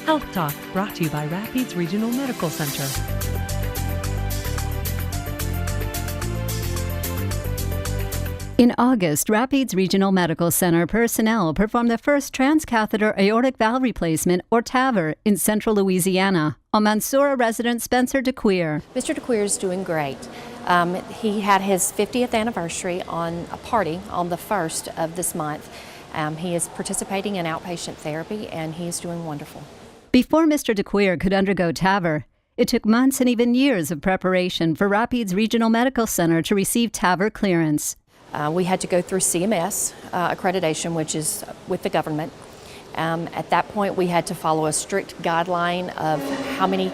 Health Talk, brought to you by Rapides Regional Medical Center. In August, Rapides Regional Medical Center personnel performed the first Transcatheter Aortic Valve Replacement, or TAVR, in Central Louisiana on Mansoura resident Spencer DeQueer. Mr. DeQueer is doing great. He had his 50th anniversary on a party on the 1st of this month. He is participating in outpatient therapy, and he is doing wonderful. Before Mr. DeQueer could undergo TAVR, it took months and even years of preparation for Rapides Regional Medical Center to receive TAVR clearance. We had to go through CMS accreditation, which is with the government. At that point, we had to follow a strict guideline of how many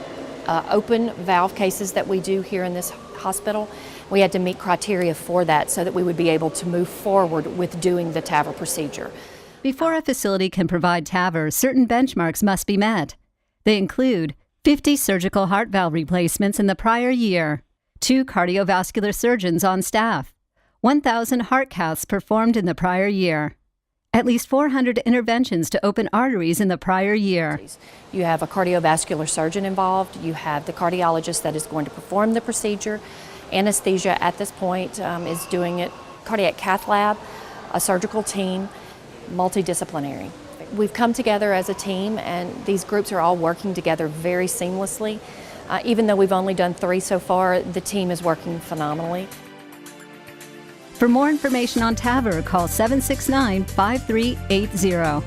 open valve cases that we do here in this hospital. We had to meet criteria for that so that we would be able to move forward with doing the TAVR procedure. Before a facility can provide TAVR, certain benchmarks must be met. They include 50 surgical heart valve replacements in the prior year, 2 cardiovascular surgeons on staff, 1,000 heart caths performed in the prior year, at least 400 interventions to open arteries in the prior year. You have a cardiovascular surgeon involved, you have the cardiologist that is going to perform the procedure, anesthesia at this point is doing it, cardiac cath lab, a surgical team, multidisciplinary. We've come together as a team, and these groups are all working together very seamlessly. Even though we've only done 3 so far, the team is working phenomenally. For more information on TAVR, call 769-5380.